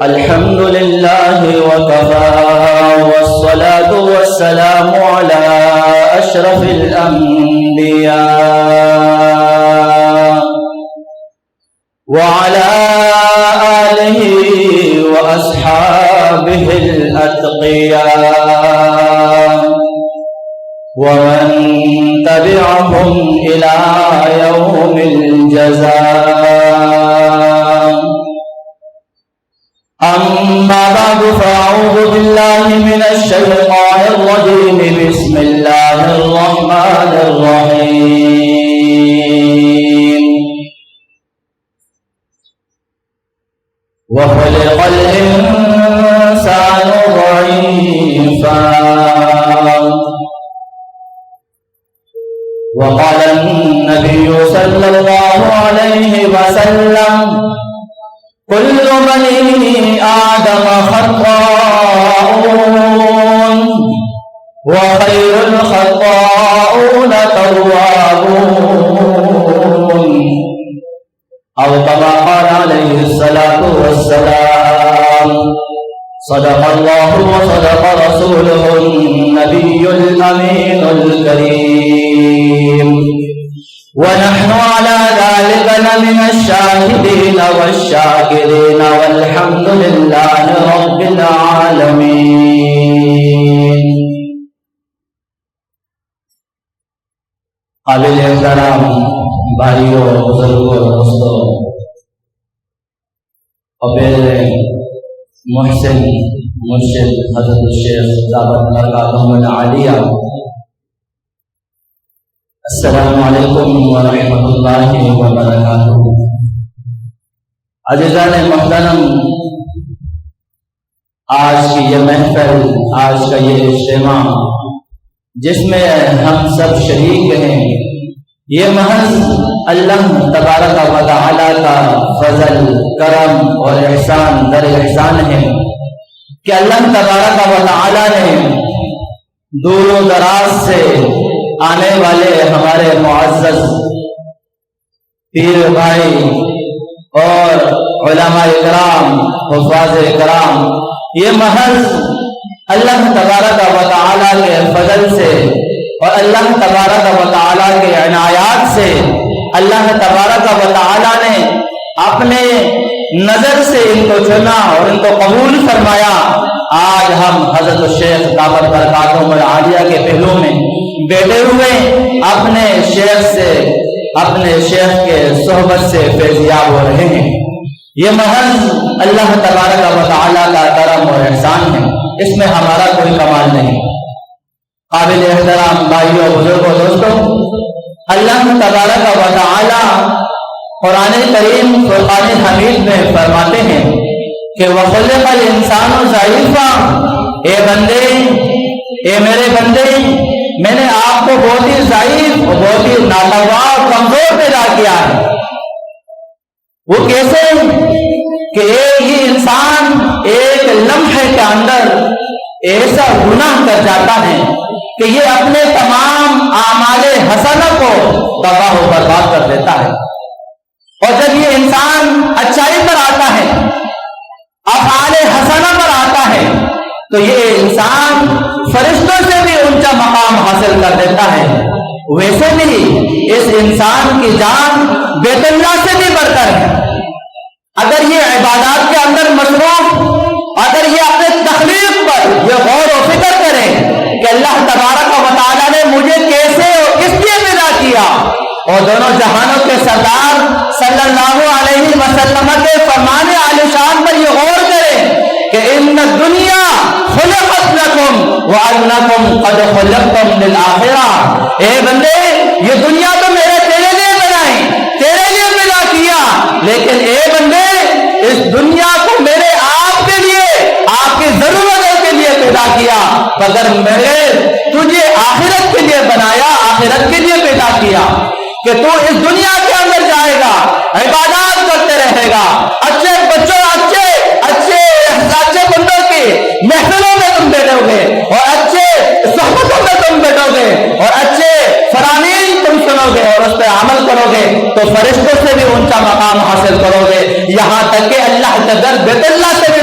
الحمد لله وكفى والصلاة والسلام على أشرف الأنبياء وعلى آله وأصحابه الأتقياء ومن تبعهم إلى يوم الجزاء. أما بعد فأعوذ بالله من الشيطان الرجيم. بسم الله الرحمن الرحيم. وخلق الإنسان ضعيفا وقال النبي صلى الله عليه وسلم كل بني آدم خطاؤون وخير الخطاؤون توابون أو كما قال عليه الصلاة والسلام. صدق الله وصدق رسوله النبي الأمين الكريم ونحن على ذلك لمن الشاهدين والشاكرين والحمد لله رب العالمين. قابل احترام بھائیوں، بزرگوں، دوستوں، قابل محسن مرشد حضرت الشیخ دعوت برکاتہم العالیہ، السلام علیکم ورحمۃ اللہ وبرکاتہ. عزیزان محترم، آج کی یہ محفل، آج کا یہ اجتماع جس میں ہم سب شریک ہیں، یہ محض اللہ تبارک و تعالی کا فضل، کرم اور احسان در احسان ہے کہ اللہ تبارک و تعالی نے دور و دراز سے آنے والے ہمارے معزز پیر بھائی اور علماء کرام، حفاظ کرام، یہ محض اللہ تبارک و تعالی کے فضل سے اور اللہ تبارک و تعالی کے عنایات سے اللہ تبارک و تعالی نے اپنے نظر سے ان کو چنا اور ان کو قبول فرمایا. آج ہم حضرت الشیخ دعوت برکاتہم العالیہ کے پہلو میں بیٹھے ہوئے اپنے شیخ سے، اپنے شیخ کے صحبت سے فیضیاب ہو رہے ہیں. یہ محض اللہ تبارک و تعالی کا کرم اور احسان ہے، اس میں ہمارا کوئی کمال نہیں. قابل احترام بھائیوں، بزرگوں، دوستوں، اللہ تبارک و تعالی قرآن کریم فرقان حمید میں فرماتے ہیں کہ وَخُلِقَ الْإِنسَانُ ضَعِيفًا، اے بندے، اے میرے بندے، میں نے آپ کو بہت ہی ضعیف، بہت ہی ناتوان، کمزور پیدا کیا ہے. وہ کیسے کہ ایک ہی انسان ایک لمحے کے اندر ایسا گناہ کر جاتا ہے کہ یہ اپنے تمام اعمال حسنہ کو تباہ و برباد کر دیتا ہے. اور جب یہ انسان اچائی پر آتا ہے، افعال حسنہ پر آتا ہے، تو یہ انسان فرشتوں سے بھی اونچا مقام حاصل کر دیتا ہے. ویسے بھی اس انسان کی جان بیت اللہ سے بھی بڑھ کر ہے. اگر یہ عبادات کے اندر مصروف، اگر یہ اپنے تخلیق پر یہ غور و فکر کرے کہ اللہ تبارک و تعالیٰ نے مجھے کیسے اور کس لیے پیدا کیا، اور دونوں جہانوں کے سردار صلی اللہ علیہ وسلم کے فرمان عالی شان پر یہ غور کرے کہ ان الدنیا خلقت لکم وانکم قد خلقتم للآخرہ. اے بندے، یہ دنیا تو میرے تیرے لیے بنائی، تیرے لیے پیدا کیا، لیکن اے بندے، اس دنیا کو میرے آپ کے لیے، آپ کی ضرورتوں کے لیے پیدا کیا، مگر میں تجھے آخرت کے لیے بنایا، آخرت کے لیے پیدا کیا کہ تو اس دنیا کے اندر جائے گا، عبادات کرتے رہے گا، اچھے بچوں، اچھے بندوں کی محفلوں میں تم بیٹھو گے، اور اچھے صحبتوں میں تم بیٹھو گے، اور اچھے فرامین تم سنو گے اور اس پہ عمل کرو گے، تو فرشتوں سے بھی اونچا مقام حاصل کرو گے. یہاں تک کہ اللہ کے در بیت اللہ سے بھی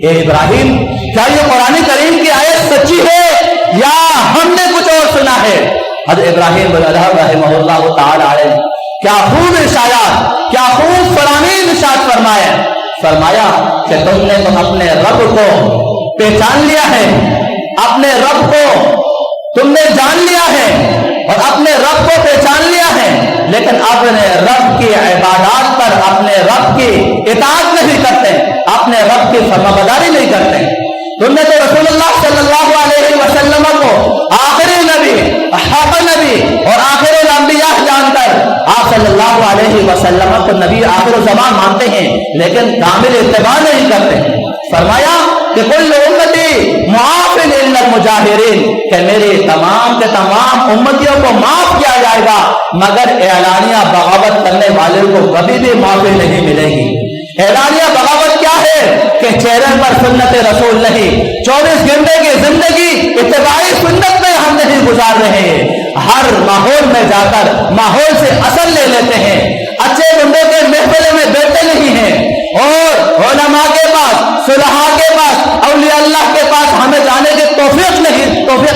اے ابراہیم، کیا یہ قرآن کریم کی آیت سچی ہے یا ہم نے کچھ اور سنا ہے؟ حضرت ابراہیم رحمہ اللہ تعالی علیہ کیا خوب ارشادات، کیا خوب فرامین ارشاد فرمایا کہ تم نے تو اپنے رب کو پہچان لیا ہے، اپنے رب کو تم نے جان لیا ہے اور اپنے رب کو پہچان لیا ہے، لیکن اپنے رب کی عبادات پر اپنے رب کی اطاعت نہیں کرتے، اپنے رب کی فرمانبرداری نہیں کرتے۔ تم نے تو رسول اللہ صلی اللہ علیہ وسلم کو آخری نبی، حق نبی اور آخر الانبیاء جان کر آپ صلی اللہ علیہ وسلم کو نبی آخر الزمان مانتے ہیں، لیکن کامل اتباع نہیں کرتے۔ فرمایا کہ کل امتی معاف الا المجاہرین، کہ میری تمام کے تمام امتیوں کو معاف کیا جائے گا، مگر اعلانیہ بغاوت کرنے والے کو کبھی بھی معافی نہیں ملے گی۔ اعلانیہ بغاوت کیا ہے کہ چہرے پر سنت رسول نہیں، 24 گھنٹے کی زندگی اتباعی سنت میں ہم نہیں گزار رہے ہیں، ہر ماحول میں جا کر ماحول سے اثر لے لیتے ہیں، اچھے بندوں کے محفل میں بیٹھتے نہیں ہیں، اور علماء کے پاس، صلحاء کے پاس، اولیاء اللہ کے پاس ہمیں جانے کی توفیق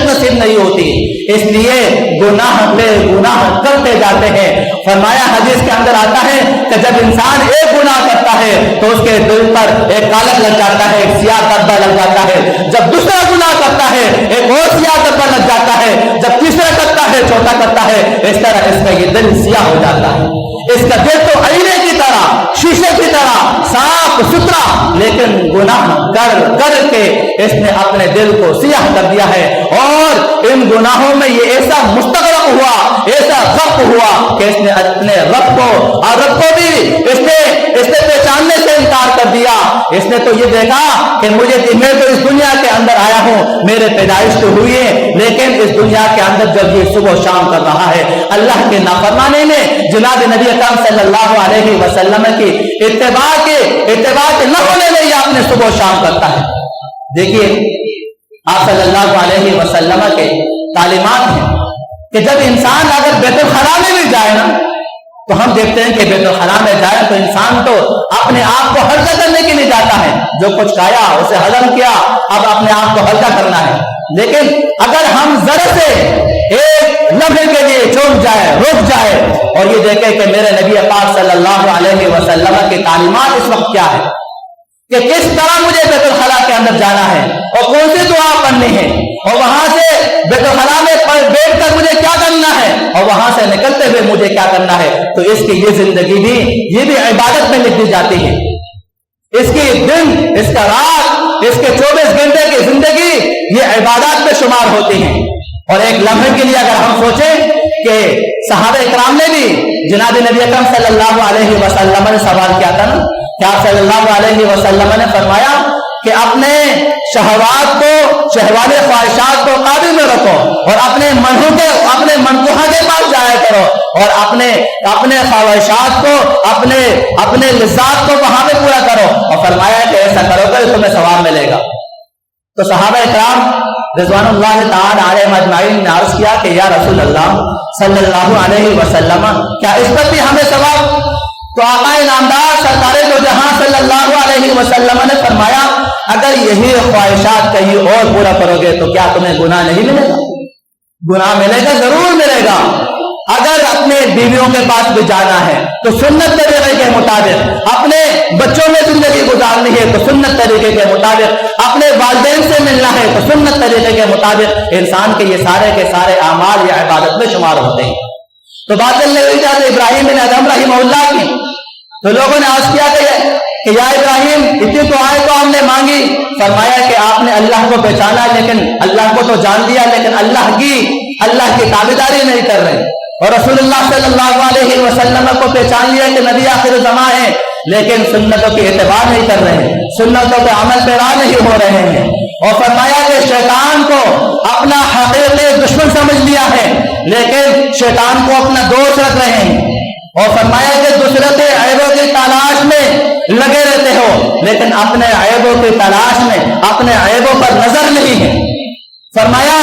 نصیب نہیں ہوتی، اس لیے گناہ پہ گناہ کرتے جاتے ہیں۔ فرمایا حدیث کے اندر آتا ہے کہ جب انسان ایک گناہ کرتا ہے تو اس کے دل پر ایک کالک لگ جاتا ہے، ایک سیاہ دبا لگ جاتا ہے، جب دوسرا گناہ کرتا ہے ایک اور سیاہ دبا لگ جاتا ہے، جب تیسرا کرتا ہے چوتھا کرتا ہے، اس طرح اس کا یہ دل سیاہ ہو جاتا ہے۔ اس کا دل تو آئینے کی طرح، شیشے کی طرح صاف ستھرا، لیکن گناہ کر کے اس نے اپنے دل کو سیاہ کر دیا ہے، اور ان گناہوں میں یہ ایسا مستغرق ہوا، ایسا غرق ہوا کہ اس نے اپنے رب کو بھی اس نے پہچاننے سے انکار کر دیا۔ اس نے تو یہ دیکھا کہ میں تو اس دنیا کے اندر آیا ہوں، میرے پیدائش تو ہوئی ہے، لیکن اس دنیا کے اندر جب یہ صبح و شام کر رہا ہے اللہ کے نافرمانی میں، جناب نبی اکرم صلی اللہ علیہ وسلم کی اتباع کے نہ ہونے میں یہ اپنے صبح و شام کرتا ہے۔ دیکھیے آپ صلی اللہ علیہ وسلم کے تعلیمات ہیں کہ جب انسان اگر بیت الخلاء میں بھی جائے نا، تو ہم دیکھتے ہیں کہ بیت الخلاء میں جائے تو انسان تو اپنے آپ کو ہلکا کرنے کے لیے جاتا ہے، جو کچھ کھایا اسے ہضم کیا، اب اپنے آپ کو ہلکا کرنا ہے۔ لیکن اگر ہم ذرا سے ایک لمحے کے لیے چوک جائے، رک جائے اور یہ دیکھے کہ میرے نبی پاک صلی اللہ علیہ وسلم کی تعلیمات اس وقت کیا ہے، کہ کس طرح مجھے بیت الخلاء کے اندر جانا ہے اور کون سی دعا پڑھنی ہے، اور وہاں سے بیت الخلاء میں بیٹھ کر مجھے کیا کرنا ہے، اور وہاں سے نکلتے ہوئے مجھے کیا کرنا ہے، تو اس کی یہ زندگی بھی یہ بھی عبادت میں لکھ دی جاتی ہے۔ اس کی دن، اس کا رات، اس کے 24 گھنٹے کی زندگی یہ عبادات میں شمار ہوتی ہیں۔ اور ایک لمحے کے لیے اگر ہم سوچیں کہ صحابہ اکرام نے بھی جناب نبی اکرم صلی اللہ علیہ وسلم نے سوال کیا تھا نا، کہ آپ صلی اللہ علیہ وسلم نے فرمایا کہ اپنے شہوات کو، شہوانی خواہشات کو قابو میں رکھو، اور اپنے منقوہہ کے پاس جایا کرو، اور اپنے خواہشات کو، اپنے لذات کو وہاں پہ پورا کرو، اور فرمایا کہ ایسا کرو گے تمہیں ثواب ملے گا۔ تو صحابہ اکرام رضوان اللہ تعالی علیہم اجمعین نے عرض کیا کہ یا رسول اللہ صلی اللہ علیہ وسلم، کیا اس پر بھی ہمیں ثواب؟ تو آقا نامدار سرکار دو جہاں صلی اللہ علیہ وسلم نے فرمایا اگر یہی خواہشات کہیں اور پورا کرو گے تو کیا تمہیں گناہ نہیں ملے گا؟ گناہ ملے گا، ضرور ملے گا۔ اگر اپنے بیویوں کے پاس بھی جانا ہے تو سنت طریقے کے مطابق، اپنے بچوں میں زندگی گزارنی ہے تو سنت طریقے کے مطابق، اپنے والدین سے ملنا ہے تو سنت طریقے کے مطابق، انسان کے یہ سارے کے سارے اعمال یا عبادت میں شمار ہوتے ہیں۔ تو بات چل رہی تھی ابراہیم بن ادم رحمہ اللہ کی، تو لوگوں نے عرض کیا کہ یا ابراہیم اتنی دعائیں تو ہم نے مانگی، فرمایا کہ آپ نے اللہ کو پہچانا، لیکن اللہ کو تو جان لیا، لیکن اللہ کی تابعداری نہیں کر رہے، اور رسول اللہ صلی اللہ علیہ وسلم کو پہچان لیا کہ نبی آخر زمان ہے، لیکن سنتوں کی اتباع نہیں کر رہے ہیں، سنتوں کے عمل پیرا نہیں ہو رہے ہیں۔ اور فرمایا کہ شیطان کو اپنا حقیقی دشمن سمجھ لیا ہے، لیکن شیطان کو اپنا دوست رکھ رہے ہیں، اور فرمایا کہ دوسرے کے عیبوں کی تلاش میں لگے رہتے ہو، لیکن اپنے عیبوں کی تلاش میں اپنے عیبوں پر نظر نہیں ہے۔ فرمایا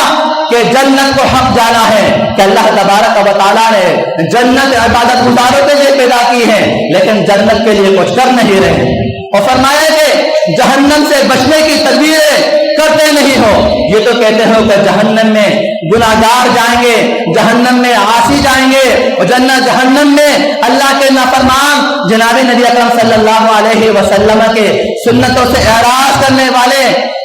کہ جنت کو حق جانا ہے کہ اللہ تبارک و تعالیٰ نے جنت عبادت گزاروں کے لیے پیدا کی ہے، لیکن جنت کے لیے کچھ کر نہیں رہے، اور فرمایا کہ جہنم سے بچنے کی تدبیریں کرتے نہیں ہو۔ یہ تو کہتے ہو کہ جہنم میں گناہگار جائیں گے، جہنم میں عاصی جائیں گے، اور جہنم میں اللہ کے نافرمان جناب نبی اکرم صلی اللہ علیہ وسلم کے سنتوں سے اعراض کرنے والے،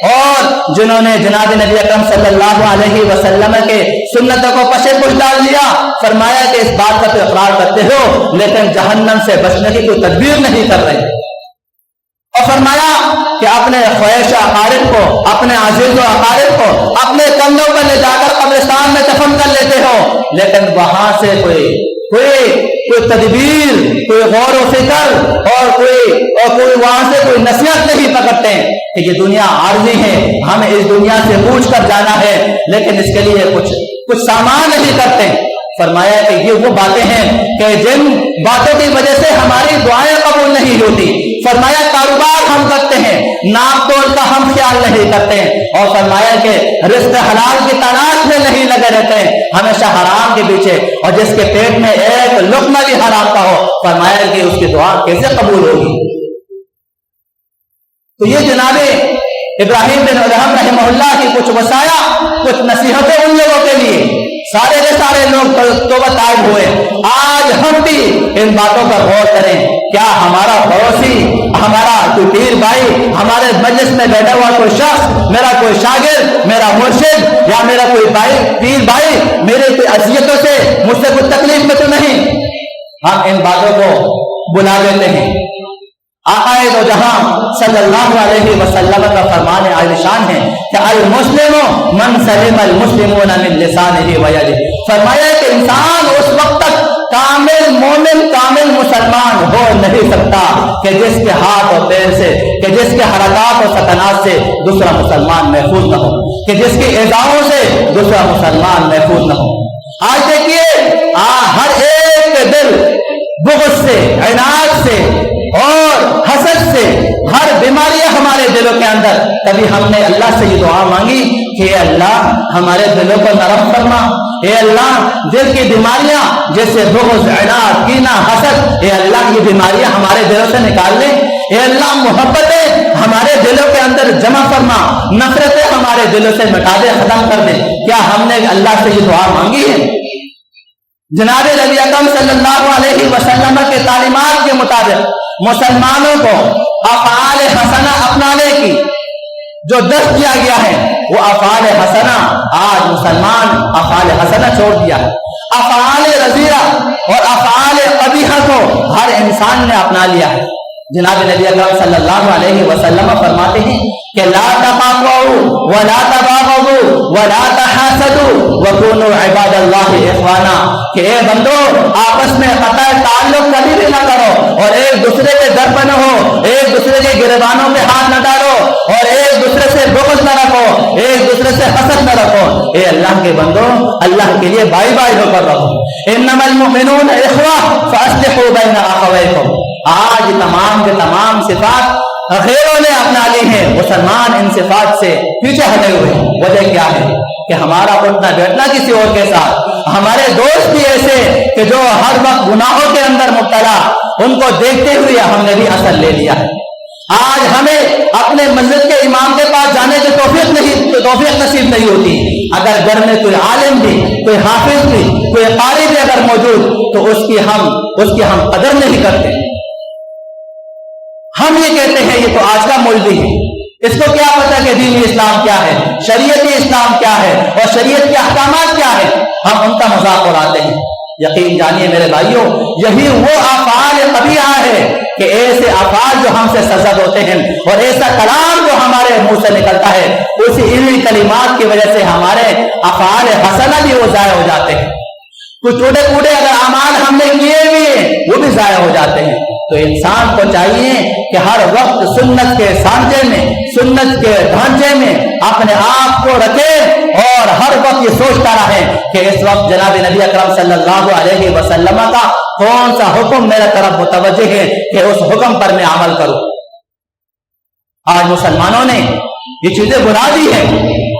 اور جنہوں نے جناب نبی اکرم صلی اللہ علیہ وسلم کے سنتوں کو پشے پش ڈال دیا، فرمایا کہ اس بات کا تو اقرار کرتے ہو لیکن جہنم سے بچنے کی کوئی تدبیر نہیں کر رہے، اور فرمایا کہ اپنے خواہش اقارب کو، اپنے عزیز و اقارب کو اپنے کندھوں پر لے جا کر قبرستان میں دفن کر لیتے ہو، لیکن وہاں سے کوئی تدبیر، کوئی غور و فکر اور کوئی وہاں سے کوئی نصیحت نہیں پکڑتے کہ یہ دنیا عارضی ہے، ہمیں اس دنیا سے پوچھ کر جانا ہے، لیکن اس کے لیے کچھ سامان نہیں کرتے۔ فرمایا کہ یہ وہ باتیں ہیں کہ جن باتوں کی وجہ سے ہماری دعائیں قبول نہیں ہوتی۔ فرمایا کاروبار ہم کرتے ہیں، ناپ تول کا ہم خیال نہیں کرتے، اور فرمایا کہ رزق حلال کی تلاش میں نہیں لگے رہتے ہیں، ہمیشہ حرام کے پیچھے، اور جس کے پیٹ میں ایک لقمہ بھی حرام کا ہو، فرمایا کہ اس کی دعا کیسے قبول ہوگی؟ تو یہ جناب ابراہیم بن ادہم رحمہ اللہ کی کچھ وصایا، کچھ نصیحتیں ان لوگوں کے لیے۔ سارے کے سارے لوگ توبہ طائب ہوئے۔ آج ہم بھی ان باتوں پر غور کریں، کیا ہمارا پڑوسی، ہمارا کوئی پیر بھائی، ہمارے مجلس میں بیٹھا ہوا کوئی شخص، میرا کوئی شاگرد، میرا مرشد یا میرا کوئی بھائی، پیر بھائی میرے کوئی اذیتوں سے، مجھ سے کوئی تکلیف میں تو نہیں؟ ہم ان باتوں کو بلا لیتے ہیں۔ آقا دو جہاں صلی اللہ علیہ وسلم کا فرمان عالیشان ہے کہ المسلم من سلم المسلمون من لسانہ ویدہ۔ فرمایا کہ انسان اس وقت تک کامل مومن، کامل مسلمان ہو نہیں سکتا کہ جس کے ہاتھ اور پیر سے، کہ جس کے حرکات اور سکنات سے دوسرا مسلمان محفوظ نہ ہو، کہ جس کی اعضاؤں سے دوسرا مسلمان محفوظ نہ ہو۔ آج دیکھیے ہر ایک کے دل بغض سے، عناد سے اور حسد سے، ہر بیماریاں ہمارے دلوں کے اندر۔ کبھی ہم نے اللہ سے یہ دعا مانگی کہ اے اللہ ہمارے دلوں کو نرم فرما، اے اللہ دل کی بیماریاں جیسے بغض، عناد، کینہ، حسد، اے اللہ یہ بیماریاں ہمارے دلوں سے نکال لے، اے اللہ محبتیں ہمارے دلوں کے اندر جمع فرما، نفرتیں ہمارے دلوں سے مٹا دے، ختم کر دے۔ کیا ہم نے اللہ سے یہ دعا مانگی ہے؟ جناب نبی اکرم صلی اللہ علیہ وسلم کے تعلیمات کے مطابق مسلمانوں کو افعال حسنہ اپنانے کی جو دست دیا گیا ہے، وہ افعال حسنہ، آج مسلمان افعال حسنہ چھوڑ دیا ہے۔ افعال رضیہ اور افعال قبیحہ کو ہر انسان نے اپنا لیا ہے۔ جناب نبی اکرم صلی اللہ علیہ وسلم فرماتے ہیں کہ لا تقاطعوا ولا تباغضوا ولا تحاسدوا وكونوا عباد اللہ اخوانا، کہ اے بندو آپس میں قطع تعلق کبھی بھی نہ کرو، اور ایک دوسرے کے در پہ نہ ہو، ایک دوسرے کے گریبانوں میں ہاتھ نہ ڈالو، اور ایک دوسرے سے بغض نہ رکھو، ایک دوسرے سے حسد نہ رکھو۔ اے اللہ کے بندو اللہ کے لیے بائی بائی ہو کر رہو۔ انما المؤمنون اخوہ فاصلحوا بین اخویکم۔ آج تمام کے تمام صفات غیروں نے اپنا لی ہیں، مسلمان ان صفات سے پیچھے ہٹے ہوئے ہیں۔ وجہ کیا ہے کہ ہمارا اٹھنا بیٹھنا کسی اور کے ساتھ، ہمارے دوست بھی ایسے کہ جو ہر وقت گناہوں کے اندر مبتلا، ان کو دیکھتے ہوئے ہم نے بھی اثر لے لیا ہے۔ آج ہمیں اپنے مسجد کے امام کے پاس جانے کی توفیق نصیب نہیں ہوتی۔ اگر گھر میں کوئی عالم بھی، کوئی حافظ بھی، کوئی قاری بھی اگر موجود تو اس کی ہم قدر نہیں کرتے۔ ہم یہ کہتے ہیں یہ تو آج کا مولوی ہے، اس کو کیا پتا کہ دین اسلام کیا ہے، شریعت اسلام کیا ہے اور شریعت کے احکامات کیا ہے، ہم ان کا مذاق اڑاتے ہیں۔ یقین جانیے میرے بھائیوں، یہی وہ افعال قبیحہ ہے کہ ایسے افعال جو ہم سے سرزد ہوتے ہیں اور ایسا کلام جو ہمارے منہ سے نکلتا ہے، اسی انہی کلمات کی وجہ سے ہمارے افعال حسنہ بھی وہ ضائع ہو جاتے ہیں۔ کچھ ٹوٹے پوٹے اگر اعمال ہم نے کیے بھی وہ بھی ضائع ہو جاتے ہیں۔ تو انسان کو چاہیے کہ ہر وقت سنت کے سانچے میں، سنت کے ڈھانچے میں اپنے آپ کو رکھے، اور ہر وقت یہ سوچتا رہے کہ اس وقت جناب نبی اکرم صلی اللہ علیہ وسلم کا کون سا حکم میرے طرف متوجہ ہے کہ اس حکم پر میں عمل کروں۔ آج مسلمانوں نے یہ چیزیں بلا دی ہیں،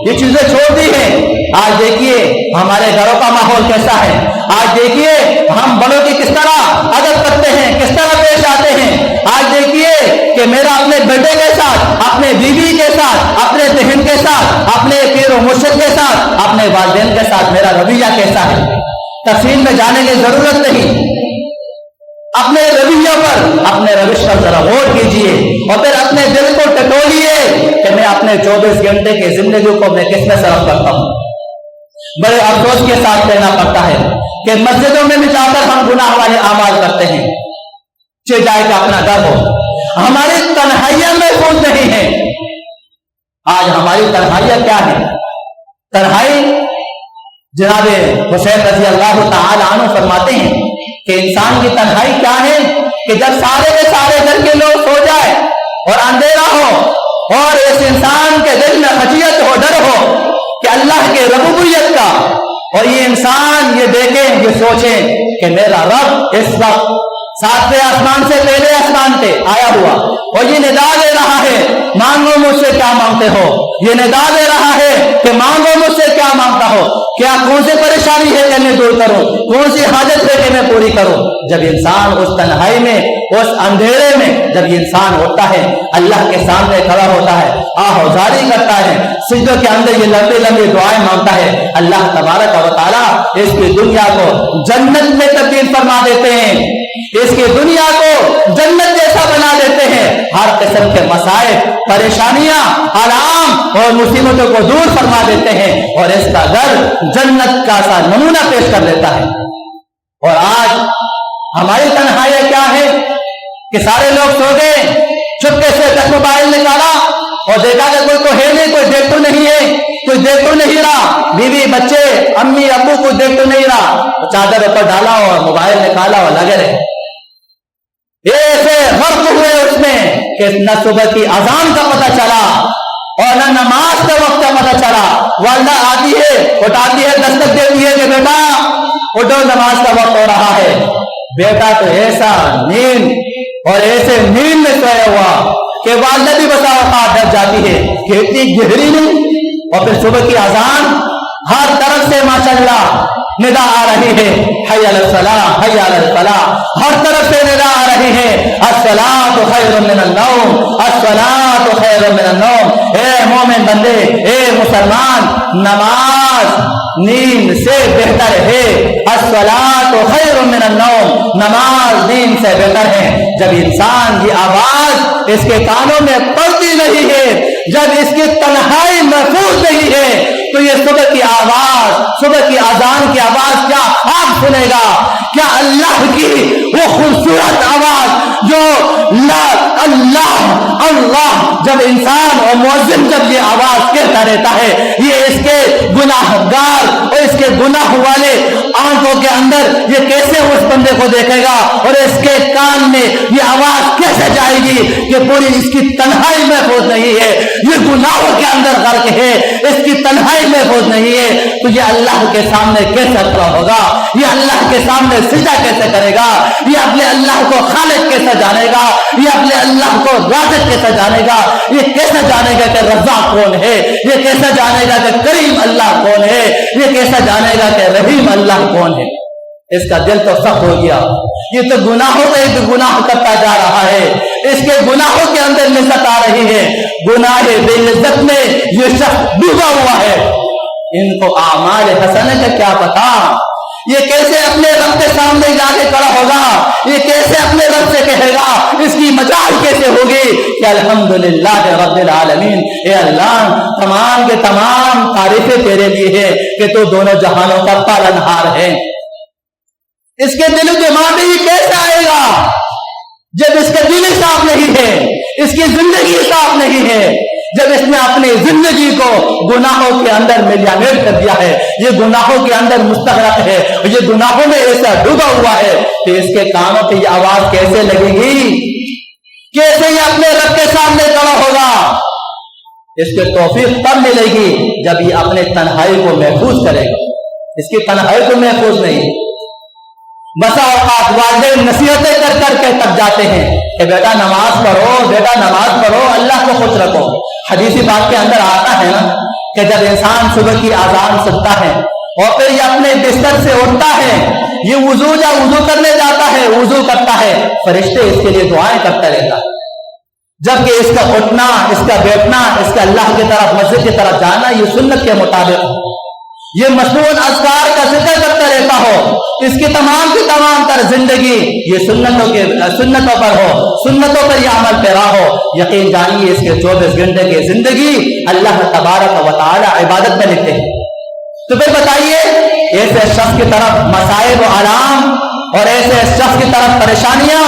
یہ چیزیں چھوڑ دی ہیں. آج دیکھیے ہمارے گھروں کا ماحول کیسا ہے. آج دیکھیے ہم بڑوں کی کس طرح ادب کرتے ہیں, کس طرح پیش آتے ہیں. آج دیکھیے کہ میرا اپنے بیٹے کے ساتھ, اپنے بیوی کے ساتھ, اپنے بہن کے ساتھ, اپنے پیر و مرشد کے ساتھ, اپنے والدین کے ساتھ میرا رویہ کیسا ہے. تفصیل میں جانے کی ضرورت نہیں. اپنے رویوں پر, اپنے روش پر ذرا غور کیجیے اور پھر اپنے دل کو ٹٹولیے کہ میں اپنے 24 گھنٹے کی زندگی کو میں کس میں صرف کرتا ہوں. بڑے افسوس کے ساتھ کہنا پڑتا ہے کہ مسجدوں میں بھی جا کر ہم گناہ والے اعمال کرتے ہیں. جائے کہ اپنا ڈر ہو. ہماری تنہائیاں محفوظ نہیں ہیں. آج ہماری تنہائیاں کیا ہے؟ تنہائی جناب حسین رضی اللہ تعالی عنہ فرماتے ہیں کہ انسان کی تنہائی کیا ہے کہ جب سارے کے سارے گھر کے لوگ سو جائے اور اندھیرا ہو اور اس انسان کے دل میں خشیت ہو, ڈر ہو کہ اللہ کے ربوبیت کا, اور یہ انسان یہ دیکھیں, یہ سوچیں کہ میرا رب اس وقت 7ویں آسمان سے پہلے آسمان پہ آیا ہوا اور یہ ندا دے رہا ہے مانگو مجھ سے کیا مانگتے ہو. یہ ندا دے رہا ہے کہ مانگو مجھ سے کیا مانگتا ہو. کیا کون سی پریشانی ہے کہ میں دور کروں, کون سی حاجت ہے کہ میں پوری کروں. جب انسان اس تنہائی میں, اس اندھیرے میں جب یہ انسان ہوتا ہے, اللہ کے سامنے کھڑا ہوتا ہے, آہوزاری کرتا ہے, سجدوں کے اندر یہ لمبی لمبی دعائیں مانگتا ہے, اللہ تبارک و تعالی اس کی دنیا کو جنت میں تبدیل فرما دیتے ہیں. اس کی دنیا کو جنت جیسا بنا دیتے ہیں. ہر قسم کے مسائل, پریشانیاں, آلام اور مصیبتوں کو دور فرما دیتے ہیں اور اس کا گھر جنت کا سا نمونہ پیش کر دیتا ہے. اور آج ہماری تنہائی کیا ہے کہ سارے لوگ سو گئے, چپکے سے تک موبائل نکالا اور دیکھا کہ کوئی تو ہے نہیں, کوئی دیکھ تو نہیں ہے, کوئی دیکھ تو نہیں رہا, بیوی بچے امی ابو کوئی دیکھ تو نہیں رہا, چادر اوپر ڈالا اور موبائل نکالا اور لگے رہے. ایسے غرق ہوئے اس میں کہ نہ صبح کی اذان کا پتہ چلا اور نہ نماز کا وقت کا پتہ چلا. والدہ آتی ہے, اٹھاتی ہے, دستک دیتی ہے کہ بیٹا اٹھو نماز کا وقت ہو رہا ہے. بیٹا تو ایسا نیند اور ایسے نیند میں سویا ہوا کہ والدہ بھی بسا اوقات ڈر جاتی ہے کہ اتنی گہری نہیں. اور پھر صبح کی اذان ہر طرف سے ماشاءاللہ ندا آ رہی ہے, حی علی الصلاۃ حی علی الفلاح, ہر طرف سے ندا آ رہی ہے, الصلاۃ خیر من النوم الصلاۃ خیر من النوم. اے مومن بندے, اے مسلمان, نماز نیند سے بہتر ہے. الصلاۃ خیر من النوم, نماز نیند سے بہتر ہے. جب انسان کی آواز اس کے کانوں میں پڑتی نہیں ہے, جب اس کی تنہائی محفوظ نہیں ہے, تو یہ صبح کی آواز, صبح کی اذان کی آواز کیا آپ سنے گا؟ کیا اللہ کی وہ خوبصورت آواز جو اللہ اللہ جب انسان اور مؤذن جب یہ آواز کہتا رہتا ہے, یہ اس کے گناہ گار اور اس کے گناہ والے آنکھوں کے اندر یہ کیسے اس بندے کو دیکھے گا اور اس کے کان میں یہ آواز کیسے جائے گی کہ پوری اس کی تنہائی محفوظ نہیں ہے, یہ گناہوں کے اندر غرق ہے, اس کی تنہائی محفوظ نہیں ہے. تو یہ اللہ کے سامنے کیسے کھڑا ہوگا, یہ اللہ کے سامنے سجدہ کیسے کرے گا, یہ اپنے اللہ کو خالق کیسے جانے گا, یہ اپنے اللہ کو رازق کیسے جانے گا, یہ کیسے جانے گا کہ رزاق کون ہے, یہ کیسے جانے گا کہ کریم اللہ کون ہے, یہ کیسے جانے گا کہ رحیم اللہ کون ہے. اس کا دل تو سخت ہو گیا. یہ تو گناہوں کا ایک گناہ کرتا جا رہا ہے, اس کے گناہوں کے اندر لذت آ رہی ہے. گناہ بے لذت میں یہ شخص ڈوبا ہوا ہے. ان کو اعمال حسنہ کا کیا پتا, یہ کیسے اپنے رب کے سامنے جا کے کھڑا ہوگا, یہ کیسے اپنے رب سے کہے گا, اس کی مجال کیسے ہوگی کہ الحمدللہ رب العالمین, اے اللہ تمام کے تمام تعریفیں تیرے لیے ہے کہ تو دونوں جہانوں کا پالنہار ہے. اس کے دل و دماغ میں یہ کیسے آئے گا جب اس کا دل صاف نہیں ہے, اس کی زندگی صاف نہیں ہے, جب اس نے اپنی زندگی کو گناہوں کے اندر ملیانیر کر دیا ہے, یہ گناہوں کے اندر مستغرق ہے, اور یہ گناہوں میں ایسا ڈوبا ہوا ہے کہ اس کے کانوں پہ یہ آواز کیسے لگے گی, کیسے یہ اپنے رب کے سامنے کھڑا ہوگا. اس کے توفیق تب ملے گی جب یہ اپنے تنہائی کو محفوظ کرے گا. اس کی تنہائی کو محفوظ نہیں. بسا اوقات والدین نصیحتیں کر کر کے تب جاتے ہیں کہ بیٹا نماز پڑھو, بیٹا نماز پڑھو, اللہ کو خوش رکھو. حدیثی بات کے اندر آتا ہے نا کہ جب انسان صبح کی اذان سنتا ہے اور پھر یہ اپنے بستر سے اٹھتا ہے، یہ وضو کرنے جاتا ہے، وضو کرتا ہے، فرشتے اس کے لیے دعائیں کرتا رہتا ہے، جبکہ اس کا اٹھنا، اس کا بیٹھنا، اس کا اللہ کی طرف، مسجد کی طرف جانا یہ سنت کے مطابق ہو، یہ مشروط اذکار کا ذکر کرتا رہتا ہو، اس کی تمام تر زندگی یہ سنتوں پر ہو، سنتوں پر یہ عمل پیرا ہو، یقین جانیے اس کے 24 گھنٹے کی زندگی اللہ تبارک و تعالی عبادت میں لکھتے ہیں۔ تو پھر بتائیے ایسے شخص کی طرف مصائب و آلام اور ایسے شخص کی طرف پریشانیاں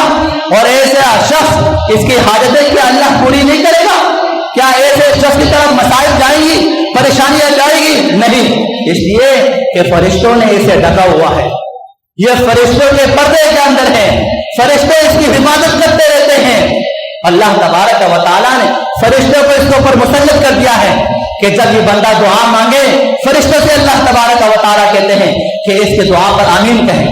اور ایسا شخص اس کی حاجتیں کیا اللہ پوری نہیں کرے گا؟ کیا ایسے شخص کی طرف مصائب جائیں گی، پریشانیاں جائیں گی؟ نہیں، اس لیے کہ فرشتوں نے اسے ڈھکا ہوا ہے، یہ فرشتوں کے پردے کے اندر ہے، فرشتے اس کی حفاظت کرتے رہتے ہیں۔ اللہ تبارک و تعالیٰ نے فرشتوں کو اس کے اوپر مسلط کر دیا ہے کہ جب یہ بندہ دعا مانگے، فرشتوں سے اللہ تبارک و تعالیٰ کہتے ہیں کہ اس کے دعا پر آمین کہیں۔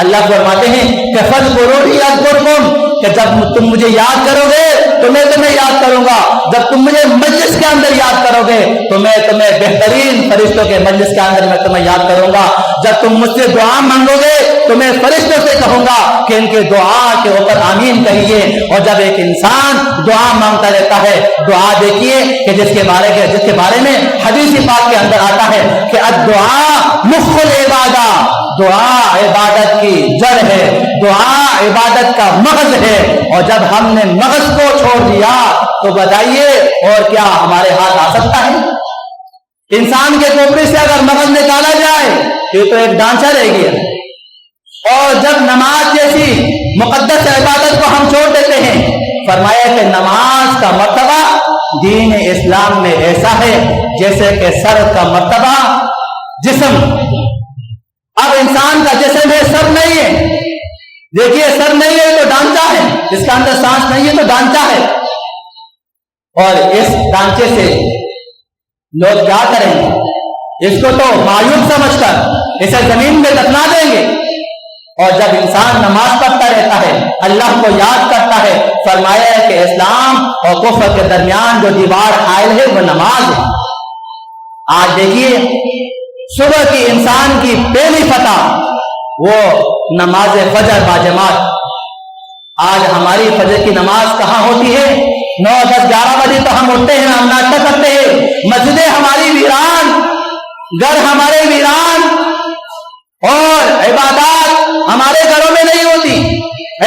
اللہ فرماتے ہیں کہ فَاذْكُرُونِي أَذْكُرْكُمْ، کہ جب تم مجھے یاد کرو گے تو میں تمہیں یاد کروں گا، جب تم مجھے مجلس کے اندر یاد کرو گے تو میں تمہیں بہترین فرشتوں کے مجلس کے اندر میں تمہیں یاد کروں گا، جب تم مجھ سے دعا مانگو گے تو میں فرشتوں سے کہوں گا کہ ان کے دعا کے اوپر آمین کہیے۔ اور جب ایک انسان دعا مانگتا رہتا ہے، دعا دیکھیے کہ جس کے بارے میں حدیث پاک کے اندر آتا ہے کہ الدعاء مخ العبادہ، دعا عبادت کی جڑ ہے، دعا عبادت کا مغز ہے، اور جب ہم نے مغز کو چھوڑ دیا تو بتائیے اور کیا ہمارے ہاتھ آ سکتا ہے؟ انسان کے کھوپڑی سے اگر مغز نکالا جائے تو ایک ڈھانچہ رہ گیا، اور جب نماز جیسی مقدس عبادت کو ہم چھوڑ دیتے ہیں، فرمایا کہ نماز کا مرتبہ دین اسلام میں ایسا ہے جیسے کہ سر کا مرتبہ جسم۔ اب انسان کا جسم ہے، سر نہیں ہے، دیکھیے سر نہیں ہے تو ڈھانچہ ہے، اس کا اندر سانس نہیں ہے تو ڈھانچہ ہے، اور اس ڈھانچے سے لوگ کیا کریں گے؟ اس کو تو معیوب سمجھ کر اسے زمین میں دفنا دیں گے۔ اور جب انسان نماز پڑھتا رہتا ہے، اللہ کو یاد کرتا ہے، فرمایا ہے کہ اسلام اور کفر کے درمیان جو دیوار حائل ہے وہ نماز ہے۔ آج دیکھیے صبح کی انسان کی پہلی فتح وہ نماز فجر باجماعت۔ آج ہماری فجر کی نماز کہاں ہوتی ہے؟ 9، 10، 11 بجے تو ہم اٹھتے ہیں، ہم ناشتہ کرتے ہیں، مسجدیں ہماری ویران، گھر ہمارے ویران، اور عبادات ہمارے گھروں میں نہیں ہوتی،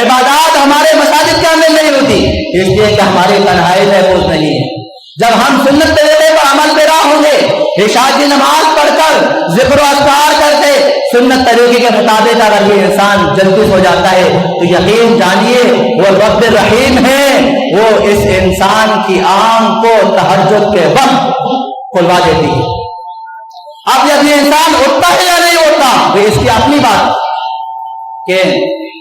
عبادات ہمارے مساجد کے اندر نہیں ہوتی، اس لیے کہ ہماری تنہائی محفوظ نہیں ہے۔ جب ہم سنت طریقے پر عمل پیرا ہوں گے، عشاء کی نماز پڑھ کر ذکر و اذکار کرتے سنت طریقے کے مطابق اگر یہ انسان جلدی ہو جاتا ہے تو یقین جانیے وہ رب رحیم ہے، وہ اس انسان کی آنکھ کو تہجد کے وقت کھلوا دیتی ہے۔ اب جب یہ انسان اٹھتا ہے یا نہیں اٹھتا وہ اس کی اپنی بات کہ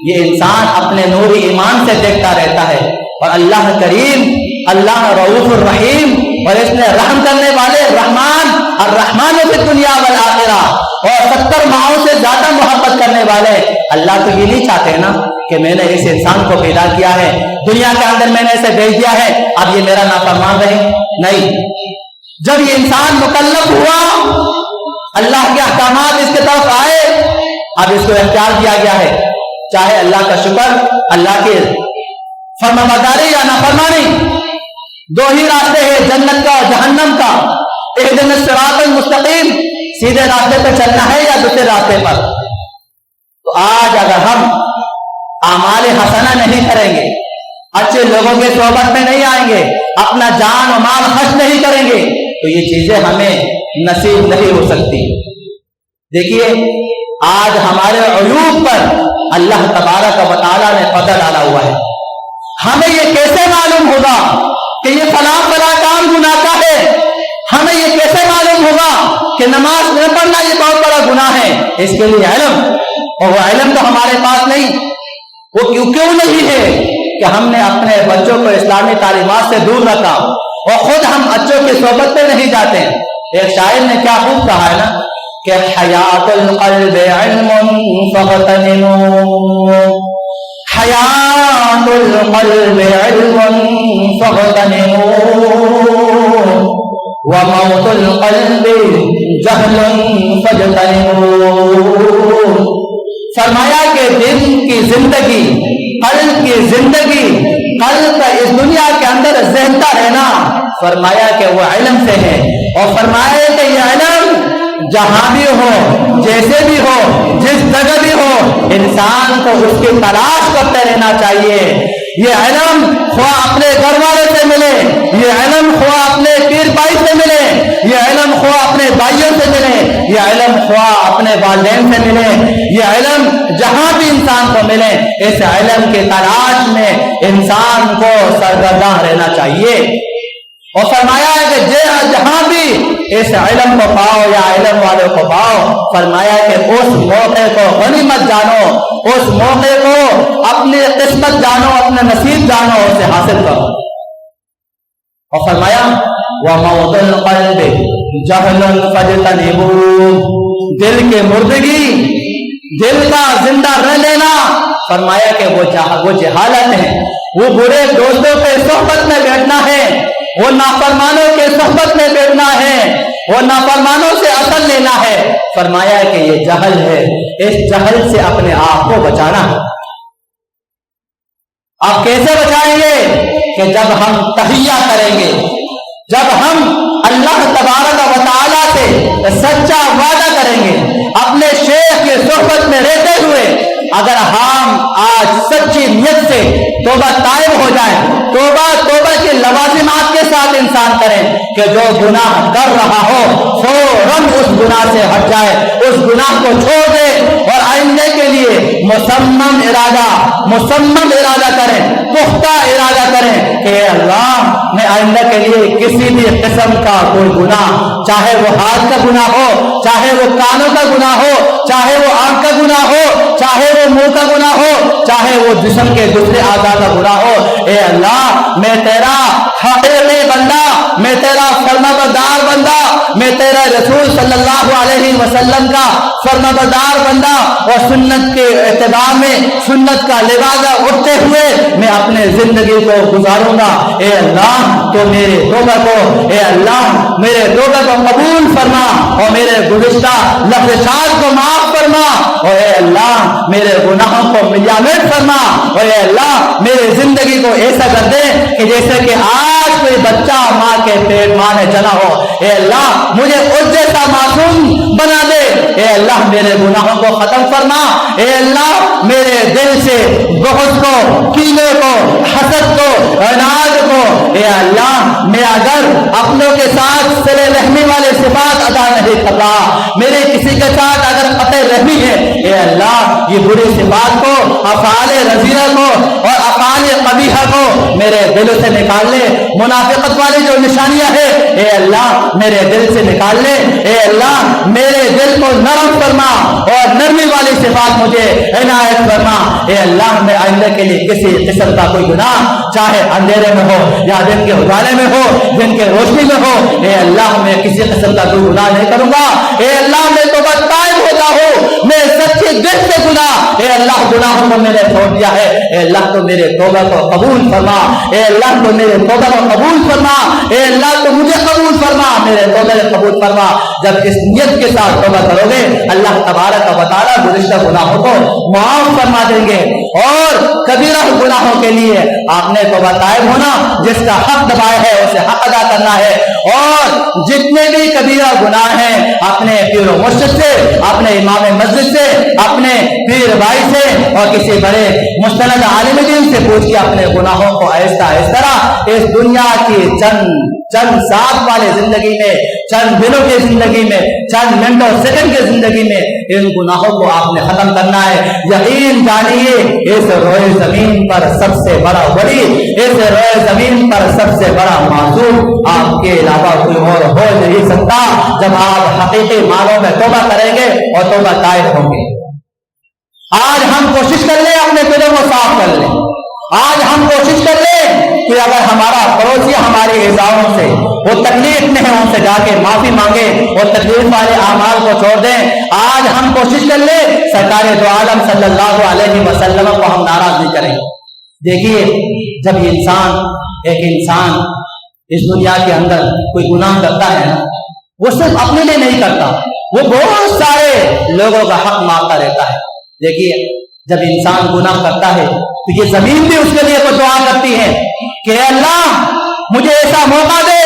یہ انسان اپنے نور ایمان سے دیکھتا رہتا ہے، اور اللہ کریم، اللہ رؤوف الرحیم، اور اس نے رحم کرنے والے رحمان الرحمن فی الدنیا والآخرہ، اور 70 ماہوں سے زیادہ محبت کرنے والے اللہ تو یہ نہیں چاہتے نا کہ میں نے اس انسان کو پیدا کیا ہے، دنیا کے اندر میں نے اسے بھیج دیا ہے، اب یہ میرا نافرمان رہے، نہیں۔ جب یہ انسان مکلف ہوا، اللہ کے احکامات اس کے طرف آئے، اب اس کو اختیار دیا گیا ہے، چاہے اللہ کا شکر، اللہ کے فرمانبرداری یا نافرمانی، دو ہی راستے ہیں، جنت کا اور جہنم کا۔ اہدنا الصراط المستقیم، سیدھے راستے پہ چلنا ہے یا دوسرے راستے پر؟ تو آج اگر ہم اعمال حسنہ نہیں کریں گے، اچھے لوگوں کے صحبت میں نہیں آئیں گے، اپنا جان و مال خرچ نہیں کریں گے تو یہ چیزیں ہمیں نصیب نہیں ہو سکتی۔ دیکھیے آج ہمارے عیوب پر اللہ تبارک و تعالیٰ نے پردہ ڈالا ہوا ہے۔ ہمیں یہ کیسے معلوم ہوگا کہ یہ فلاں کام گناہ کا ہے؟ ہمیں یہ کیسے معلوم ہوگا کہ نماز نہ پڑھنا یہ بہت بڑا گناہ ہے؟ اس کے لیے علم، اور وہ علم تو ہمارے پاس نہیں۔ وہ کیوں نہیں ہے کہ ہم نے اپنے بچوں کو اسلامی تعلیمات سے دور رکھا اور خود ہم بچوں کی صحبت پہ نہیں جاتے ہیں۔ ایک شاعر نے کیا خوب کہا ہے نا کہ حیات القلب علم فاغتنموا، حیات القلب علم فاغتنموا، وموت القلب القلب جہل فاجتنبوه، فرمایا کہ دل کی زندگی، قلب کی زندگی، قلب کا اس دنیا کے اندر زندہ رہنا، فرمایا کہ وہ علم سے ہے، اور فرمایا کہ یہ علم جہاں بھی ہو، جیسے بھی ہو، جس جگہ بھی ہو، انسان کو اس کی تلاش کرتے رہنا چاہیے۔ یہ علم خواہ اپنے گھر والوں سے ملے، یہ علم خواہ اپنے پیر بھائی سے ملے، یہ علم خواہ اپنے بھائیوں سے ملے، یہ علم خواہ اپنے والدین سے ملے، یہ علم جہاں بھی انسان کو ملے، اس علم کی تلاش میں انسان کو سرگرداں رہنا چاہیے۔ اور فرمایا ہے کہ جہاں بھی اس علم کو پاؤ یا علم والوں کو پاؤ، فرمایا کہ اس موقع کو غنیمت جانو، اس موقع کو اپنی قسمت جانو، اپنا نصیب جانو، اسے حاصل کرو۔ اور فرمایا وَمَوْتُ الْقَلْبِ جَهْلٌ فَاجْتَنِبُوهُ، دل کے مردگی، دل کا زندہ رہ لینا، فرمایا کہ وہ جہالت ہے، وہ برے دوستوں کے صحبت میں بیٹھنا ہے، وہ نافرمانوں کے صحبت میں بیٹھنا ہے، وہ نافرمانوں سے اثر لینا ہے، فرمایا کہ یہ جہل ہے، اس جہل سے اپنے آپ کو بچانا ہے۔ آپ کیسے بچائیں گے؟ کہ جب ہم تحیہ کریں گے، جب ہم اللہ تبارک و تعالیٰ سے سچا وعدہ کریں گے، اپنے شیخ کی صحبت میں رہتے ہوئے اگر ہم آج سچی نیت سے توبہ طائب ہو جائیں، توبہ کے لوازمات کے ساتھ انسان کریں کہ جو گناہ کر رہا ہو فوراً اس گناہ سے ہٹ جائے، اس گناہ کو چھوڑ دے، اور آئندے کے لیے مصمم ارادہ کریں، پختہ ارادہ کریں کہ اے اللہ میں آئندہ کے لیے کسی بھی قسم کا کوئی گناہ، چاہے وہ ہاتھ کا گناہ ہو، چاہے وہ کانوں کا گناہ ہو، چاہے وہ آنکھ کا گناہ ہو، چاہے وہ منہ کا گناہ ہو، چاہے وہ جسم کے دوسرے اعضاء کا گناہ ہو، اے اللہ میں تیرا حقیقی بندہ، میں تیرا فرمانبردار بندہ، میں تیرا رسول صلی اللہ علیہ وسلم کا فرمانبردار بندہ، اور سنت کے اتباع میں سنت کا لبادہ اٹھتے ہوئے میں اپنے زندگی کو گزاروں گا۔ اے اللہ تو میرے توبہ کو، اے اللہ میرے توبہ کو قبول فرما، اور میرے گزشتہ لفظات کو معاف فرما، اور اے اللہ میرے گناہوں کو ملیامت فرما، اور اے اللہ میرے زندگی کو ایسا کر دے کہ جیسے کہ آج کوئی بچہ ماں کے پیٹ ماں نے جنا ہو، اے اللہ مجھے اس جیسا معصوم بنا دے، اے اللہ میرے گناہوں کو ختم فرما، اے اللہ میرے دل سے بغض کو، کینے کو، حسد کو، عناد کو، اے اللہ میں اگر اپنوں کے ساتھ صلہ رحمی والے صفات ادا نہیں کر رہا، میرے کسی کے ساتھ اگر قطع رحمی ہے، اے اللہ یہ بری صفات کو، افعال رذیلہ کو اور افعال قبیحہ کو میرے دل سے نکال لے، منافقت والی جو نشانیاں ہیں اے اللہ میرے دل سے نکال لے، اے اللہ میرے دل کو نرم فرما، اور نرمی والی صفات مجھے عنایت فرما، اے اللہ میں آئندہ کے لیے کسی قسم کا کوئی گناہ، چاہے اندھیرے میں ہو یا دن کے اجالے میں ہو، دن کے روشنی میں ہو، اے اللہ میں کسی قسم کا کوئی گناہ نہیں کروں گا، اے اللہ میں توبہ طائب ہوتا ہوں، میں سچے دل سے گناہ، اے اللہ گناہوں کو میں نے چھوڑ دیا ہے، اے اللہ تو میرے توبہ کو قبول فرما، اے اللہ تو میرے توبہ کو قبول فرما، اے اللہ تو مجھے قبول فرما، میرے توبہ کو قبول فرما۔ جب اس نیت کے ساتھ توبہ کرو گے اللہ تبارک و تعالیٰ گزشتہ گناہوں کو معاف فرما دیں گے، اور کبیرہ گناہوں کے لیے آپ نے توبہ طائب ہونا، جس کا حق دبایا ہے اسے حق ادا کرنا ہے، اور جتنے بھی کبیرہ گناہ ہیں اپنے پیر و مرشد سے، اپنے امام مسجد سے، اپنے پیر بھائی سے، اور کسی بڑے مستند عالم دین سے پوچھ کے اپنے گناہوں کو آہستہ آہستہ اس دنیا کی چند ساتھ والے زندگی میں، چند دنوں کی زندگی میں، چند منٹوں سیکنڈ کی زندگی میں ان گناہوں کو آپ نے ختم کرنا ہے۔ یقین جانیے اس روئے زمین پر سب سے بڑا ولی، اس روئے زمین پر سب سے بڑا معصوم آپ کے علاوہ کوئی اور ہو نہیں سکتا، جب آپ حقیقی معنوں میں توبہ کریں گے اور توبہ طائب ہوں گے۔ آج ہم کوشش کر لیں اپنے دلوں کو صاف کر لیں، آج ہم کوشش کر لیں کہ اگر ہمارا پڑوسی ہماری ایذاؤں سے وہ تکلیف میں ہے ان سے جا کے معافی مانگے اور تکلیف والے اعمال کو چھوڑ دیں۔ آج ہم کوشش کر لیں سرکار دو عالم صلی اللہ علیہ وسلم کو ہم ناراض نہیں کریں۔ دیکھیے جب ایک انسان اس دنیا کے اندر کوئی گناہ کرتا ہے وہ صرف اپنے لیے نہیں کرتا، وہ بہت سارے لوگوں کا حق مانگتا رہتا ہے۔ دیکھیے جب انسان گناہ کرتا ہے تو یہ زمین بھی اس کے لیے کوئی دعا کرتی ہے کہ اے اللہ مجھے ایسا موقع دے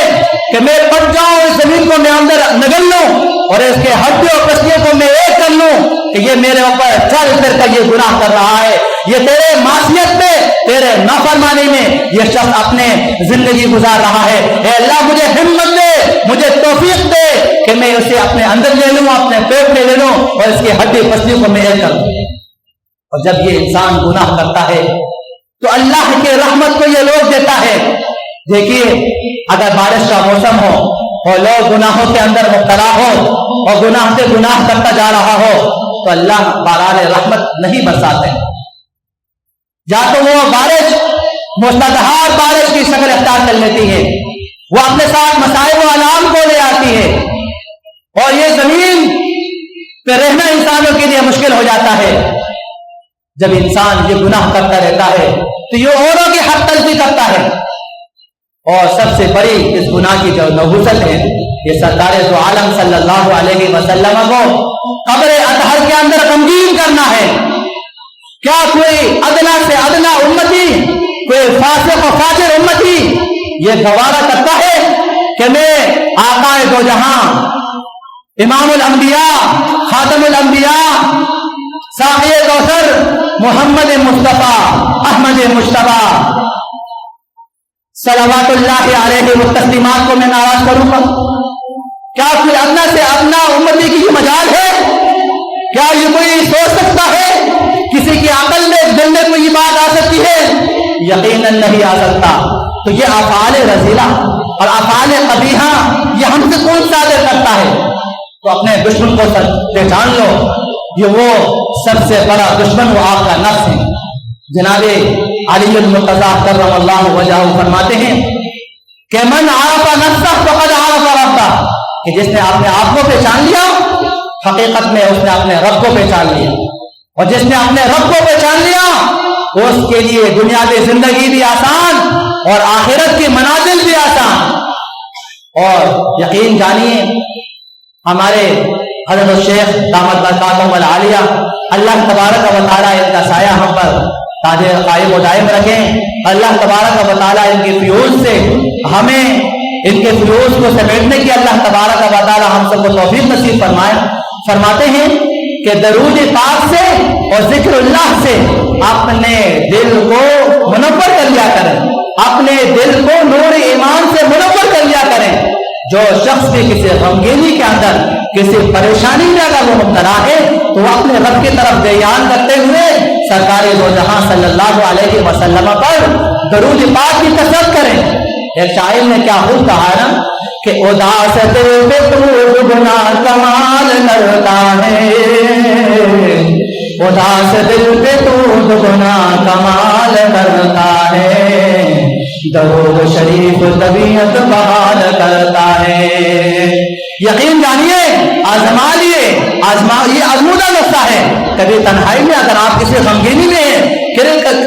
کہ میں پٹ جاؤں، اس زمین کو میں اندر نگل لوں اور اس کے ہڈیوں اور پسلیوں کو میں ایک کر لوں کہ یہ میرے اوپر چل پھر کر یہ گناہ کر رہا ہے، یہ تیرے معصیت میں، تیرے نافرمانی میں یہ شخص اپنے زندگی گزار رہا ہے۔ اے اللہ مجھے ہمت دے، مجھے توفیق دے کہ میں اسے اپنے اندر لے لوں، اپنے پیٹ میں لے لوں اور اس کی ہڈی پسلیوں کو میں ایک کر دوں۔ اور جب یہ انسان گناہ کرتا ہے تو اللہ کے رحمت کو یہ روک دیتا ہے۔ دیکھیے اگر بارش کا موسم ہو اور لوگ گناہوں کے اندر مبتلا ہو اور گناہ سے گناہ کرتا جا رہا ہو تو اللہ باران رحمت نہیں برساتے، یا تو وہ بارش موسلادھار بارش کی شکل اختیار کر لیتی ہے، وہ اپنے ساتھ مصائب و آلام کو لے آتی ہے اور یہ زمین پہ رہنا انسانوں کے لیے مشکل ہو جاتا ہے۔ جب انسان یہ گناہ کرتا رہتا ہے تو یہ اوروں کی حق تلفی کرتا ہے، اور سب سے بڑی اس گناہ کی جو نحوست ہے یہ سرکار دو عالم صلی اللہ علیہ وسلم کو قبر اطہر کے اندر غمگین کرنا ہے۔ کیا کوئی ادنا سے ادنا امتی، کوئی فاسق و فاجر امتی یہ گوارا کرتا ہے کہ میں آقا دو جہاں، امام الانبیاء، خاتم الانبیاء، ساقی کوثر، محمد مصطفیٰ، احمد مصطفیٰ صلوات اللہ علیہ والتسلیمات کو میں ناراض کروں گا؟ کیا کوئی ادنا سے ادنا امتی کی یہ مجال ہے؟ کیا یہ کوئی سوچ سکتا ہے؟ کسی کی عقل میں دل میں کوئی بات آ سکتی ہے؟ یقیناً نہیں آ سکتا۔ تو یہ افعال رذیلہ اور افعال قبیحہ یہ ہم سے کون صادر کرتا ہے؟ تو اپنے دشمن کو پہچان لو، یہ وہ سب سے بڑا دشمن وہ آپ کا نفس ہے۔ جناب علی المرتضیٰ کرم اللہ وجہہ فرماتے ہیں کہ من عرف نفسہ فقد عرف ربہ، کہ جس نے اپنے آپ کو پہچان لیا حقیقت میں اس نے اپنے رب کو پہچان لیا، اور جس نے اپنے رب کو پہچان لیا اس کے لیے دنیاوی زندگی بھی آسان اور آخرت کی منازل بھی آسان۔ اور یقین جانیے ہمارے حضرت الشیخ دامت برکاتہم العالیہ، اللہ تبارک و تعالیٰ ان کا سایہ ہم پر تاج قائم و دائم رکھیں۔ اللہ تبارک و تعالیٰ ان کے فیوز سے ہمیں ان کے فیوز کو سمیٹنے کی اللہ تبارک و تعالیٰ ہم سب کو توفیق نصیب فرماتے ہیں کہ درود پاک سے اور ذکر اللہ سے اپنے دل کو منور کر لیا کریں، اپنے دل کو نور ایمان سے منور کر لیا کریں۔ جو شخص بھی کسی غمگینی کے اندر، کسی پریشانی میں اگر وہ مبتلا ہے تو وہ اپنے رب کی طرف دیان کرتے ہوئے سرکار دو جہاں صلی اللہ علیہ وسلم پر درود پاک کی کثرت کریں۔ ایک شاعر نے کیا خوب کہا نا کہ اداس دل پہ تو گناہ کمال کرتا ہے، اداس دل پہ تو گناہ کمال کرتا ہے، درود شریف طبیعت بحال کرتا ہے۔ یقین جانیے آزما لیے، یہ آزمودہ نقطہ ہے۔ کبھی تنہائی میں اگر آپ کسی غمگینی میں ہیں،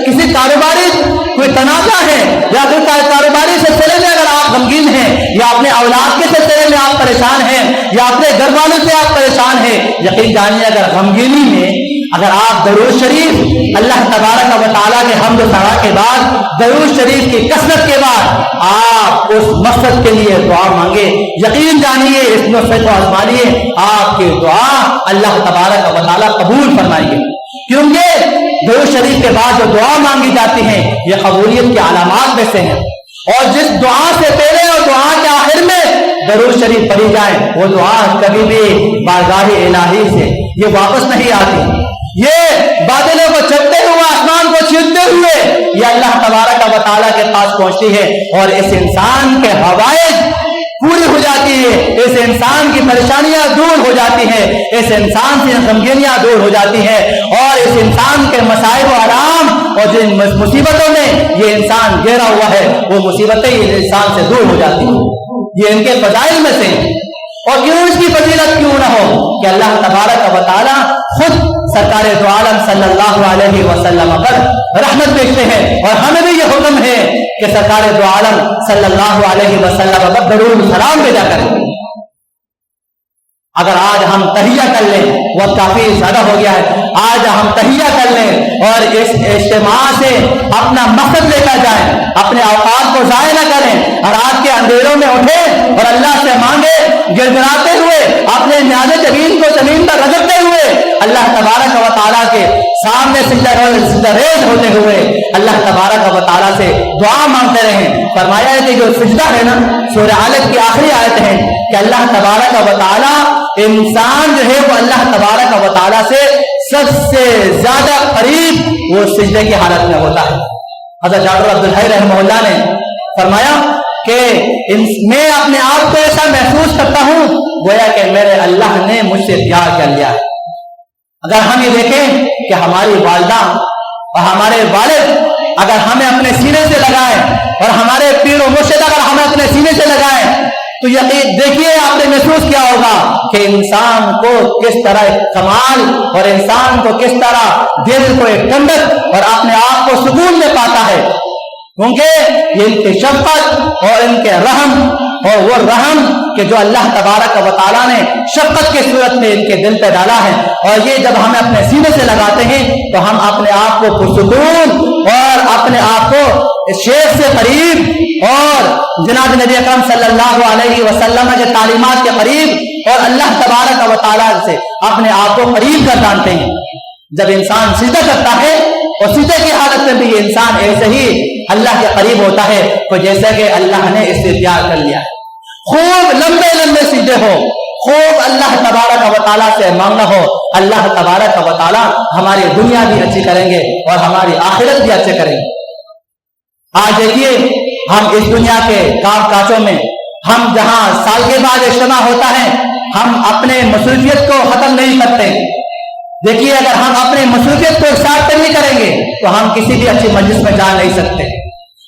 کسی کاروباری کوئی تنازع ہے یا پھر کاروباری سلسلے میں اگر آپ غمگین ہیں، یا اپنے اولاد کے سلسلے میں آپ پریشان ہیں، یا اپنے گھر والوں سے آپ پریشان ہیں، یقین جانیے اگر غمگینی میں اگر آپ درود شریف اللہ تبارک و تعالیٰ کے حمد و ثنا کے بعد درود شریف کی کثرت کے بعد آپ اس مقصد کے لیے دعا مانگے، یقین جانیے اس مقصد کو آزمائیے، آپ کی دعا اللہ تبارک و تعالیٰ قبول فرمائیں گے، کیونکہ درود شریف کے بعد جو دعا مانگی جاتی ہے یہ قبولیت کی علامات میں سے ہیں۔ اور جس دعا سے پہلے اور دعا کے آخر میں درود شریف پڑھی جائے وہ دعا کبھی بھی بارگاہ الہی سے یہ واپس نہیں آتی، یہ بادلوں کو چڑھتے ہوئے آسمان کو چھینتے ہوئے یہ اللہ تبارک و تعالیٰ کے پاس پہنچتی ہے، اور اس انسان کے حوائج پوری ہو جاتی ہے، اس انسان کی پریشانیاں دور ہو جاتی ہیں، اس انسان سے غمگینیاں دور ہو جاتی ہیں، اور اس انسان کے مصائب و آرام اور جن مصیبتوں میں یہ انسان گھیرا ہوا ہے وہ مصیبتیں اس انسان سے دور ہو جاتی ہیں۔ یہ ان کے فضائل میں سے، اور کیوں اس کی فضیلت کیوں نہ ہو کہ اللہ تبارک و تعالیٰ خود سرکار دو عالم صلی اللہ علیہ وسلم پر رحمت بھیجتے ہیں، اور ہمیں بھی یہ حکم ہے کہ سرکار دو عالم صلی اللہ علیہ وسلم پر درود سلام بھیجا کریں۔ اگر آج ہم تحیہ کر لیں، وہ کافی زیادہ ہو گیا ہے، آج ہم تحیہ کر لیں اور اس اجتماع سے اپنا مقصد لے کر جائیں، اپنے اوقات کو ضائع نہ کریں، اور رات کے اندھیروں میں اٹھیں اور اللہ سے مانگے، گڑگڑاتے ہوئے اپنے نیاز جبین کو زمین پر رگڑتے ہوئے اللہ تبارک و تعالیٰ کے سامنے سجدہ ریز ہوتے ہوئے اللہ تبارک و تعالیٰ سے دعا مانگتے رہیں۔ فرمایا ہے کہ جو سجدہ ہے نا، سورہ علق کی آخری آیت ہے کہ اللہ تبارک و تعالیٰ، انسان جو ہے وہ اللہ تبارک و تعالیٰ سے سب سے زیادہ قریب وہ سجدے کی حالت میں ہوتا ہے۔ حضرت جابر عبدالحی رحمہ اللہ نے فرمایا کہ میں اپنے آپ کو ایسا محسوس کرتا ہوں گویا کہ میرے اللہ نے مجھ سے پیار کر لیا ہے۔ اگر ہم یہ دیکھیں کہ ہماری والدہ اور ہمارے والد اگر ہمیں اپنے سینے سے لگائیں اور ہمارے پیر و مرشد اگر ہمیں اپنے سینے سے لگائیں تو یقین دیکھیے آپ نے محسوس کیا ہوگا کہ انسان کو کس طرح ایک کمال اور انسان کو کس طرح دل کو ایک ٹھنڈک اور اپنے آپ کو سکون میں پاتا ہے، کیونکہ یہ ان کی شفقت اور ان کے رحم اور وہ رحم کہ جو اللہ تبارک و تعالیٰ نے شفقت کی صورت میں ان کے دل پہ ڈالا ہے، اور یہ جب ہمیں اپنے سینے سے لگاتے ہیں تو ہم اپنے آپ کو پرسکون اور اپنے آپ کو شیخ سے قریب اور جناب نبی اکرم صلی اللہ علیہ وسلم کے تعلیمات کے قریب اور اللہ تبارک و تعالیٰ سے اپنے آپ کو قریب کر جانتے ہیں۔ جب انسان سجدہ کرتا ہے اور سجدے کی حالت میں بھی یہ انسان ایسے ہی اللہ کے قریب ہوتا ہے تو جیسے کہ اللہ نے اس سے پیار کر لیا ہے۔ خوب لمبے لمبے سجدے ہو، خوب اللہ تبارک و تعالیٰ سے مانگنا ہو، اللہ تبارک و تعالیٰ ہماری دنیا بھی اچھی کریں گے اور ہماری آخرت بھی اچھے کریں گے۔ آج دیکھیے ہم اس دنیا کے کام کاجوں میں ہم جہاں سال کے بعد اجتماع ہوتا ہے ہم اپنے مصروفیت کو ختم نہیں کرتے۔ دیکھیے اگر ہم اپنے مصروفیت کو ساتھ نہیں کریں گے تو ہم کسی بھی اچھی مجلس میں جا نہیں سکتے،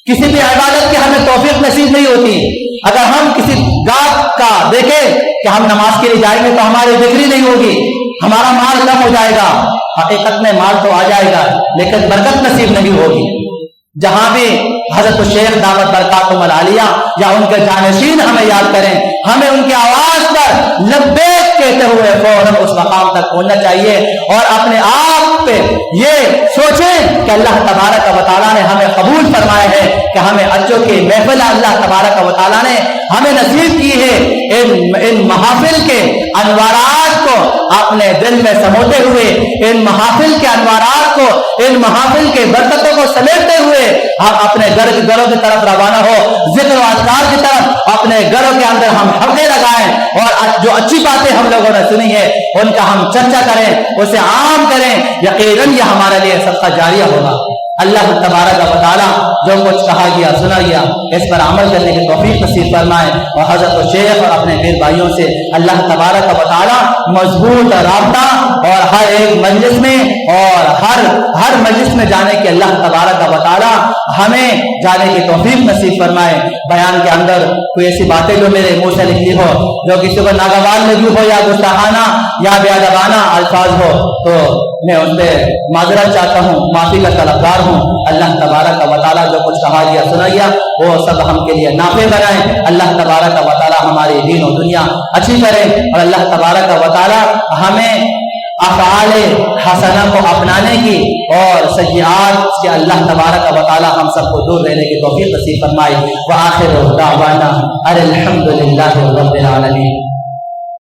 کسی بھی عبادت کی ہمیں توفیق نصیب نہیں ہوتی۔ اگر ہم کسی گاہک کا دیکھیں کہ ہم نماز کے لیے جائیں گے تو ہماری بکری نہیں ہوگی، ہمارا مال کم ہو جائے گا، حقیقت میں مال تو آ جائے گا لیکن برکت نصیب نہیں ہوگی۔ جہاں بھی حضرت الشیخ دعوت برکاتہم العالیہ یا ان کے جانشین ہمیں یاد کریں، ہمیں ان کی آواز پر لبیک کہتے ہوئے فوراً اس مقام تک پہنچنا چاہیے اور اپنے آپ پہ یہ سوچیں کہ اللہ تبارک و تعالیٰ نے ہمیں قبول فرمایا ہے کہ ہمیں اچھوں کی محفل اللہ تبارک و تعالیٰ نے ہمیں نصیب کی ہے۔ ان محافل کے انوارات کو اپنے دل میں سموتے ہوئے، ان محافل کے انوارات کو، ان محافل کے برکتوں کو سمیٹتے ہوئے ہم اپنے گھروں کی طرف روانہ ہو، ذکر و اذکار کی طرف اپنے گھروں کے اندر ہم حلقے لگائیں اور جو اچھی باتیں ہم لوگوں نے سنی ہے ان کا ہم چرچا کریں، اسے عام کریں، یقیناً یہ ہمارے لیے صدقہ جاریہ ہوگا۔ اللہ تبارک و تعالیٰ جو کچھ کہا گیا سنا گیا اس پر عمل کرنے کی توفیق نصیب فرمائے، اور حضرت شیخ اور اپنے پیر بھائیوں سے اللہ تبارک و تعالیٰ مضبوط رابطہ اور ہر ایک مجلس میں اور ہر مجلس میں جانے کی اللہ تبارک و تعالیٰ ہمیں جانے کی توفیق نصیب فرمائے۔ بیان کے اندر کوئی ایسی باتیں جو میرے منہ سے نکلی ہو، جو کسی کو ناگوار لگی ہو یا گستاخانہ یا بے ادبانہ الفاظ ہو تو میں ان پہ معذرت چاہتا ہوں، معافی کا طلبگار ہوں۔ اللہ تبارک و تعالیٰ جو کچھ کہا گیا سنا گیا وہ سب ہم کے لیے نافع بنائیں۔ اللہ تبارک و تعالیٰ ہماری دین و دنیا اچھی کرے، اور اللہ تبارک و تعالیٰ ہمیں افعال حسنہ کو اپنانے کی اور سیئات سے اللہ تبارک و تعالیٰ ہم سب کو دور رہنے کی توفیق نصیب فرمائے۔ وآخر دعوانا الحمد للہ رب العالمین۔